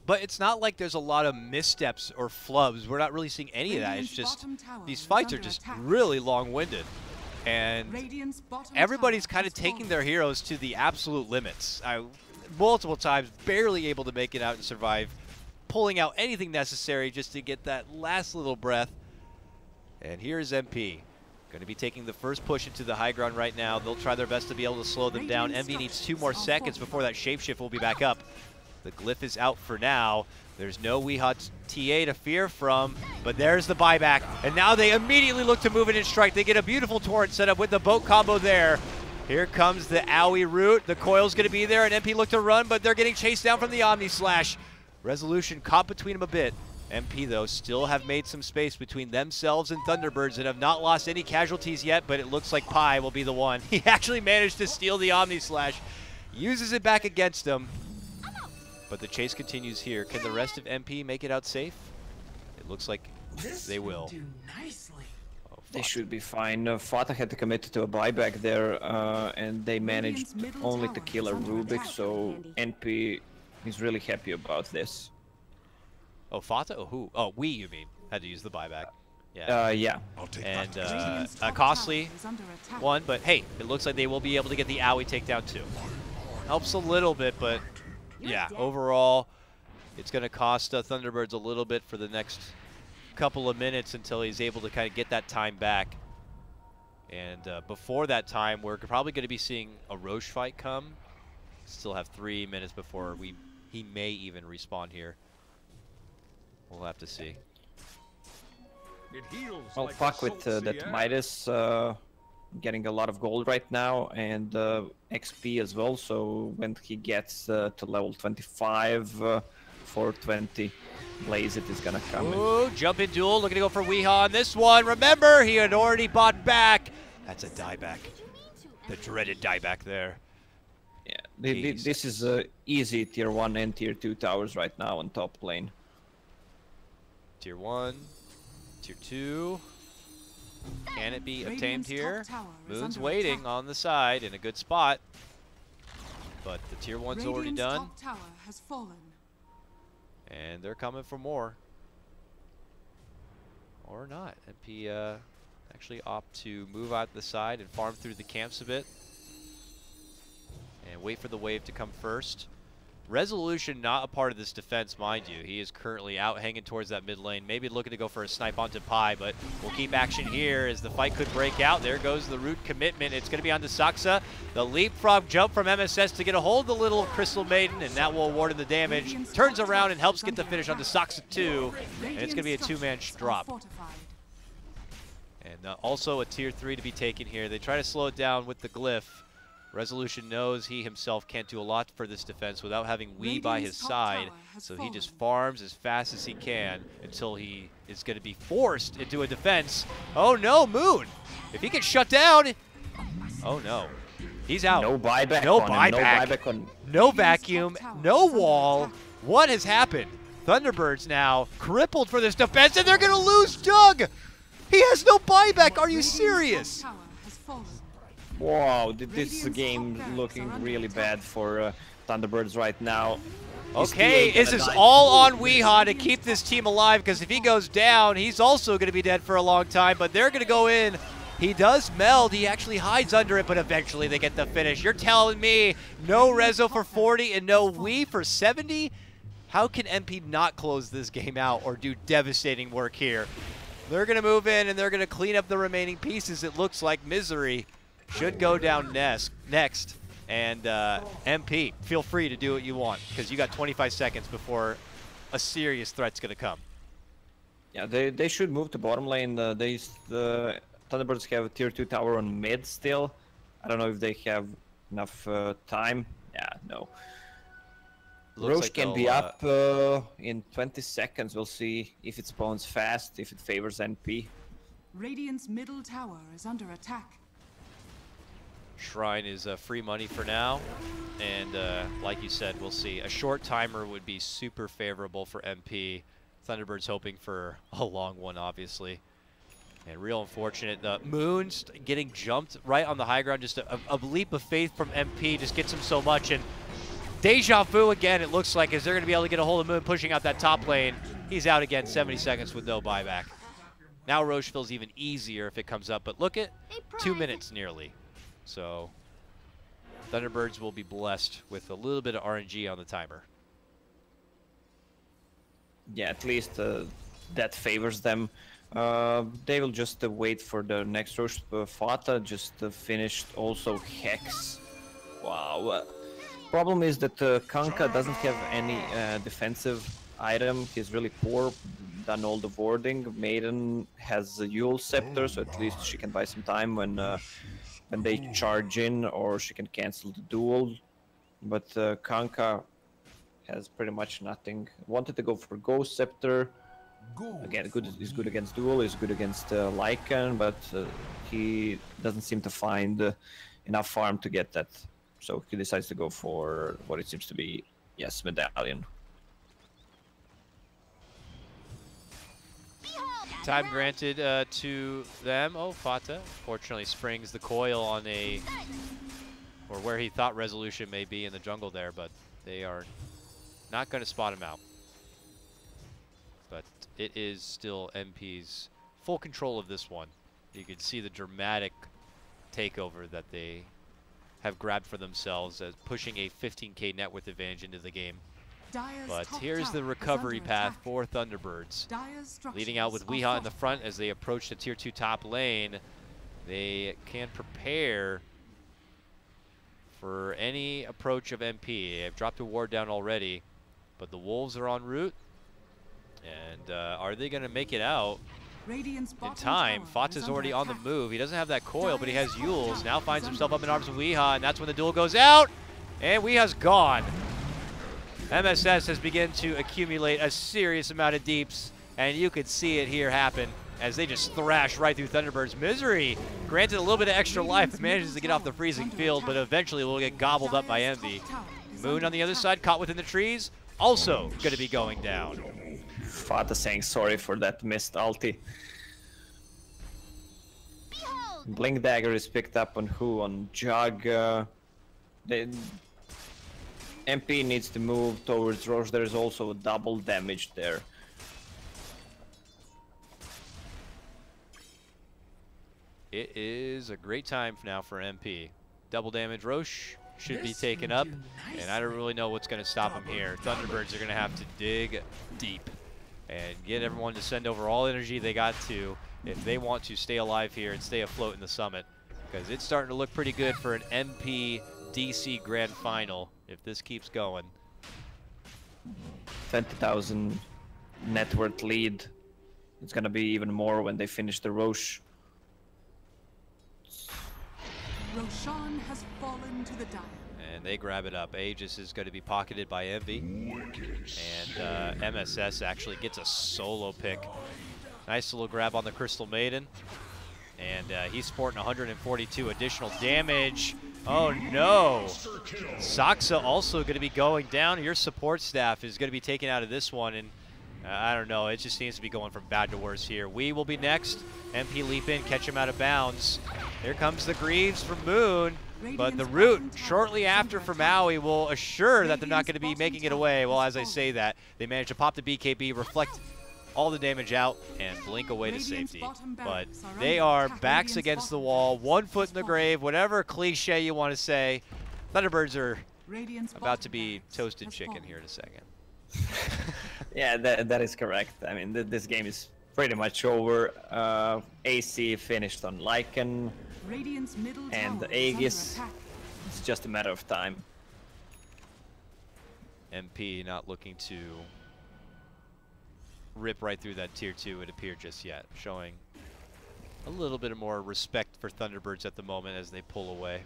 But it's not like there's a lot of missteps or flubs. We're not really seeing any of that. It's just these fights are just really long-winded. And everybody's kind of taking their heroes to the absolute limits. Multiple times, barely able to make it out and survive, pulling out anything necessary just to get that last little breath. And here's MP. Going to be taking the first push into the high ground right now. They'll try their best to be able to slow them down. Envy needs 2 more seconds before that shapeshift will be back up. The glyph is out for now. There's no Weehaw TA to fear from, but there's the buyback. And now they immediately look to move in and strike. They get a beautiful torrent set up with the boat combo there. Here comes the owie root. The coil's going to be there, and MP look to run, but they're getting chased down from the Omni Slash. Resolution caught between them a bit. MP, though, still have made some space between themselves and Thunderbirds and have not lost any casualties yet, but it looks like Pi will be the one. He actually managed to steal the Omni Slash, uses it back against him, but the chase continues here. Can the rest of MP make it out safe? It looks like they will. Oh, they should be fine. Fata had to commit to a buyback there, and they managed only to kill a Rubik, so NP is really happy about this. Oh, Fata? Oh, who? Oh, we, you mean? Had to use the buyback. Yeah. Yeah. And a costly one, but hey, it looks like they will be able to get the owie takedown too. Helps a little bit, but yeah, overall, it's going to cost Thunderbirds a little bit for the next couple of minutes until he's able to kind of get that time back. And before that time, we're probably going to be seeing a Roche fight come. Still have 3 minutes before he may even respawn here. We'll have to see. Well, fuck with that Midas getting a lot of gold right now, and XP as well, so when he gets to level 25, 420, Blaze it is gonna come. Ooh, jump in duel, looking to go for Weehaw on this one. Remember, he had already bought back. That's a dieback. The dreaded dieback there. Yeah, this is easy tier 1 and tier 2 towers right now on top lane. Tier 1, Tier 2. Can it be obtained here? Moon's waiting on the side in a good spot. But the Tier 1's already done. Top tower has fallen. And they're coming for more. Or not. MP actually opt to move out the side and farm through the camps a bit. And wait for the wave to come first. Resolution not a part of this defense, mind you. He is currently out hanging towards that mid lane. Maybe looking to go for a snipe onto Pi, but we'll keep action here as the fight could break out. There goes the root commitment. It's going to be onto Saksa. The leapfrog jump from MSS to get a hold of the little Crystal Maiden, and that will award him the damage. Turns around and helps get the finish onto Saksa too, and it's going to be a two-man drop. And also a Tier 3 to be taken here. They try to slow it down with the glyph. Resolution knows he himself can't do a lot for this defense without having Wii by his side, so he just farms as fast as he can until he is going to be forced into a defense. Oh no, Moon! If he gets shut down, oh no, he's out. No buyback. No on buyback. Him. No buyback on. No vacuum. No wall. What has happened? Thunderbirds now crippled for this defense, and they're going to lose Doug. He has no buyback. Are you serious? Wow, this game looking really bad for Thunderbirds right now. Okay, this is all on Weeha to keep this team alive, because if he goes down, he's also going to be dead for a long time, but they're going to go in. He does meld. He actually hides under it, but eventually they get the finish. You're telling me no Rezo for 40 and no Wii for 70? How can MP not close this game out or do devastating work here? They're going to move in, and they're going to clean up the remaining pieces. It looks like Misery should go down next. And MP, feel free to do what you want, because you got 25 seconds before a serious threat's going to come. Yeah, they should move to bottom lane. The Thunderbirds have a Tier 2 tower on mid still. I don't know if they have enough time. Yeah, no. Roche like can be up in 20 seconds. We'll see if it spawns fast, if it favors NP. Radiant's middle tower is under attack. Shrine is free money for now, and like you said, we'll see. A short timer would be super favorable for MP. Thunderbirds hoping for a long one, obviously. And real unfortunate. Moon's getting jumped right on the high ground. Just a leap of faith from MP just gets him so much. And deja vu again, it looks like, as they're going to be able to get a hold of Moon pushing out that top lane. He's out again, 70 seconds with no buyback. Now Roche feels even easier if it comes up, but look at 2 minutes nearly. So Thunderbirds will be blessed with a little bit of RNG on the timer. Yeah, at least that favors them. They will just wait for the next Roche. Fata just finished also Hex. Wow. Problem is that Kanka doesn't have any defensive item. He's really poor. Done all the warding. Maiden has a Yule Scepter, so at least she can buy some time when they charge in, or she can cancel the duel. But Kanka has pretty much nothing. Wanted to go for Ghost Scepter. Again, he's good against duel, he's good against Lycan, but he doesn't seem to find enough farm to get that. So he decides to go for what it seems to be, yes, Medallion. Time granted to them. Oh, Fata fortunately springs the coil on or where he thought Resolution may be in the jungle there, but they are not going to spot him out. But it is still MP's full control of this one. You can see the dramatic takeover that they have grabbed for themselves as pushing a 15k net worth advantage into the game. But here's the recovery path for Thunderbirds. Leading out with Weeha in the front as they approach the Tier 2 top lane. They can prepare for any approach of MP. They've dropped a ward down already, but the Wolves are en route. And are they going to make it out in time? Fata's already on the move. He doesn't have that coil, but he has Yules. Now finds himself up in arms with Weeha, and that's when the duel goes out. And Weeha's gone. MSS has begun to accumulate a serious amount of deeps, and you could see it here happen as they just thrash right through Thunderbirds. Misery, granted a little bit of extra life, manages to get off the freezing field, but eventually will get gobbled up by Envy. Moon on the other side, caught within the trees, also going to be going down. Fata saying sorry for that missed ulti. Blink Dagger is picked up on who? On Jug. MP needs to move towards Roche. There is also a double damage there. It is a great time now for MP. Double damage Roche should be taken up, and I don't really know what's going to stop him here. Thunderbirds are going to have to dig deep and get everyone to send over all energy they got to if they want to stay alive here and stay afloat in the summit, because it's starting to look pretty good for an MP DC Grand Final if this keeps going. 20,000 net worth lead. It's going to be even more when they finish the Roche. Roshan has fallen to the dire. And they grab it up. Aegis is going to be pocketed by Envy. And MSS actually gets a solo pick. Nice little grab on the Crystal Maiden. And he's sporting 142 additional damage. Oh no! Saksa also going to be going down. Your support staff is going to be taken out of this one. And I don't know, it just seems to be going from bad to worse here. We will be next. MP leap in, catch him out of bounds. Here comes the Greaves from Moon. But the root shortly after for Maui will assure that they're not going to be making it away. Well, as I say that, they manage to pop the BKB, reflect all the damage out, and blink away to safety. But they are backs against the wall, 1 foot in the grave, whatever cliche you want to say. Thunderbirds are about to be toasted chicken here in a second. Yeah, that is correct. I mean, this game is pretty much over. AC finished on Lycan, and the Aegis, it's just a matter of time. MP not looking to rip right through that tier 2, it appeared just yet, showing a little bit of more respect for Thunderbirds at the moment as they pull away.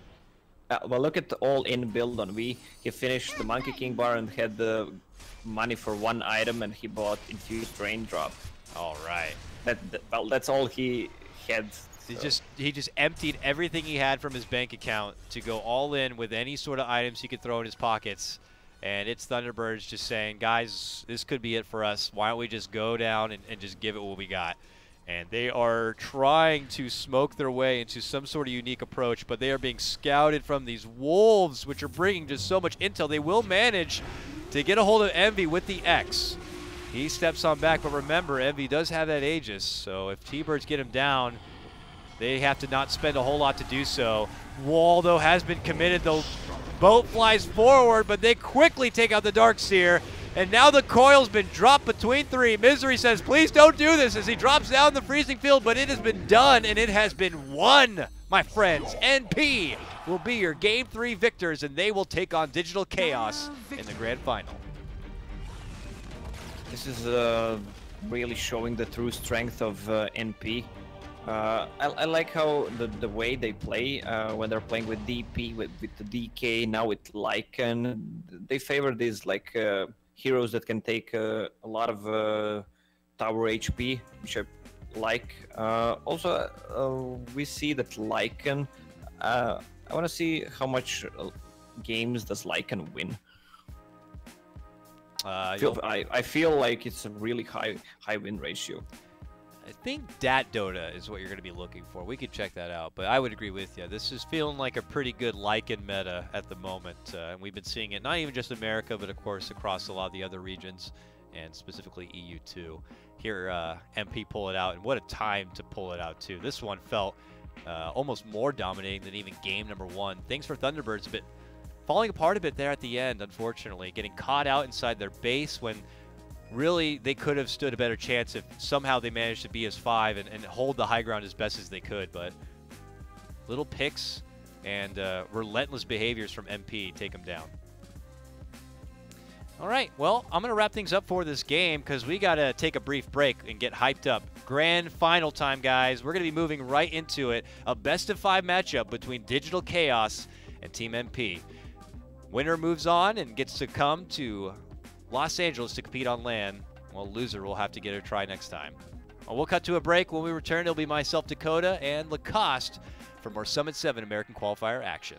Well, look at the all-in build on V. He finished the Monkey King bar and had the money for 1 item, and he bought Infused Raindrop. All right. Well, that's all he had. He just emptied everything he had from his bank account to go all in with any sort of items he could throw in his pockets. And it's Thunderbirds just saying, guys, this could be it for us. Why don't we just go down and just give it what we got? And they are trying to smoke their way into some sort of unique approach, but they are being scouted from these wolves, which are bringing just so much intel. They will manage to get a hold of Envy with the X. He steps on back, but remember, Envy does have that Aegis, so if TBirds get him down, they have to not spend a whole lot to do so. Wall, though, has been committed. The boat flies forward, but they quickly take out the Darkseer. And now the coil's been dropped between 3. Misery says, please don't do this, as he drops down the freezing field, but it has been done, and it has been won, my friends. NP will be your Game 3 victors, and they will take on Digital Chaos in the Grand Final. This is really showing the true strength of NP. I like how the way they play when they're playing with DP, with the DK, now with Lycan. They favor these like heroes that can take a lot of tower HP, which I like. Also, we see that Lycan. I want to see how much games does Lycan win. I feel like it's a really high win ratio. I think Dat Dota is what you're going to be looking for. We could check that out, but I would agree with you. This is feeling like a pretty good Lycan meta at the moment, and we've been seeing it not even just America, but of course across a lot of the other regions, and specifically EU2. Here, MP pull it out, and what a time to pull it out too. This one felt almost more dominating than even game number 1. Things for Thunderbirds a bit falling apart a bit there at the end, unfortunately, getting caught out inside their base when really they could have stood a better chance if somehow they managed to be as 5 and hold the high ground as best as they could. But little picks and relentless behaviors from MP take them down. All right, well, I'm going to wrap things up for this game because we got to take a brief break and get hyped up. Grand final time, guys. We're going to be moving right into it. A best-of-5 matchup between Digital Chaos and Team MP. Winner moves on and gets to come to Los Angeles to compete on LAN, while loser will have to get a try next time. Well, we'll cut to a break. When we return, it'll be myself, Dakota, and Lacoste for more Summit 7 American Qualifier action.